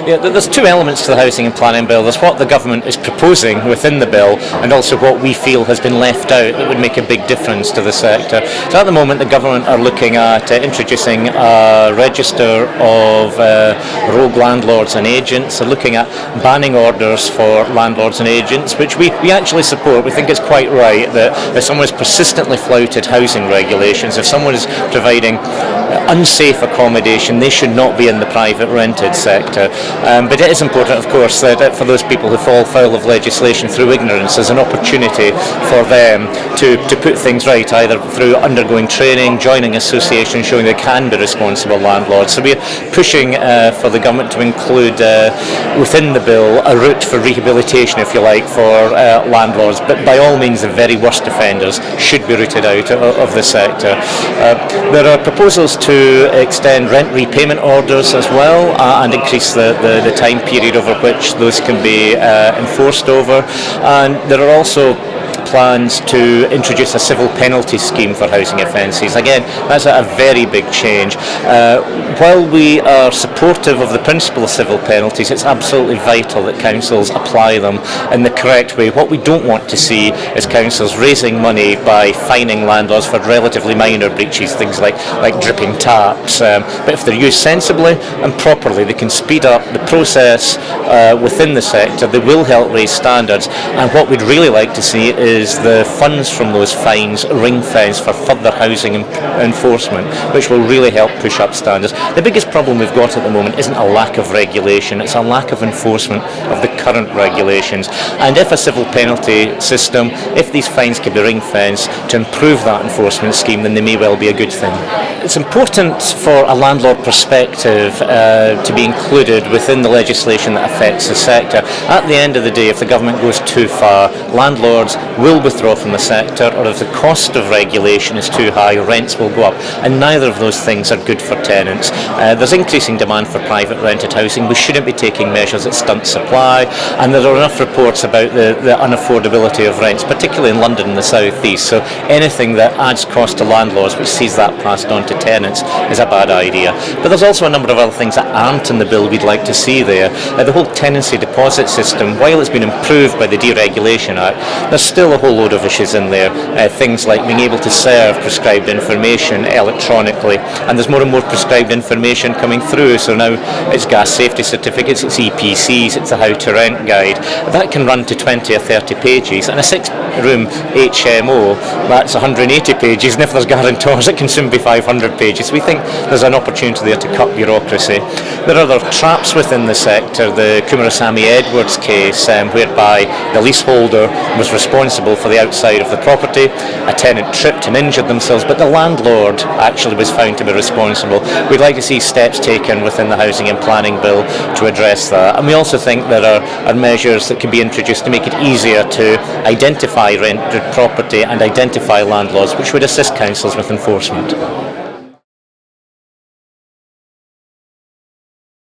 Yeah, there's two elements to the housing and planning bill. There's what the government is proposing within the bill, and also what we feel has been left out that would make a big difference to the sector. So at the moment, the government are looking at introducing a register of rogue landlords and agents. They're looking at banning orders for landlords and agents, which we actually support. We think it's quite right that if someone has persistently flouted housing regulations, if someone is providing unsafe accommodation, they should not be in the private rented sector. But it is important, of course, that for those people who fall foul of legislation through ignorance, there's an opportunity for them to put things right, either through undergoing training, joining associations, showing they can be responsible landlords. So we're pushing for the government to include within the bill a route for rehabilitation, if you like, for landlords. But by all means, the very worst offenders should be rooted out of the sector. There are proposals to extend rent repayment orders as well, and increase the time period over which those can be enforced over. And there are also plans to introduce a civil penalty scheme for housing offences. Again, that's a very big change. While we are supportive of the principle of civil penalties, it's absolutely vital that councils apply them in the correct way. What we don't want to see is councils raising money by fining landlords for relatively minor breaches, things like dripping taps. But if they're used sensibly and properly, they can speed up the process within the sector. They will help raise standards. And what we'd really like to see is the funds from those fines ring-fenced for further housing enforcement, which will really help push up standards. The biggest problem we've got at the moment isn't a lack of regulation, it's a lack of enforcement of the current regulations. And if a civil penalty system, if these fines can be ring-fenced to improve that enforcement scheme, then they may well be a good thing. It's important for a landlord perspective to be included within the legislation that affects the sector. At the end of the day, if the government goes too far, landlords will withdraw from the sector, or if the cost of regulation is too high, rents will go up, and neither of those things are good for tenants. There's increasing demand for private rented housing. We shouldn't be taking measures that stunt supply, and there are enough reports about the unaffordability of rents, particularly in London and the South East. So anything that adds cost to landlords which sees that passed on to tenants is a bad idea. But there's also a number of other things that aren't in the bill we'd like to see there. The whole tenancy deposit system, while it's been improved by the Deregulation Act, there's still a whole load of issues in there. Things like being able to serve prescribed information electronically, and there's more and more prescribed information coming through. So now it's gas safety certificates, it's EPCs, it's the how to rent guide. That can run to 20 or 30 pages, and a 6-room HMO, that's 180 pages, and if there's guarantors it can soon be 500 pages. So we think there's an opportunity there to cut bureaucracy. There are other traps within the sector. The Kumarasamy Edwards case, whereby the leaseholder was responsible for the outside of the property, a tenant tripped and injured themselves, but the landlord actually was found to be responsible. We'd like to see steps taken within the housing and planning bill to address that. And we also think there are measures that can be introduced to make it easier to identify rented property and identify landlords, which would assist councils with enforcement.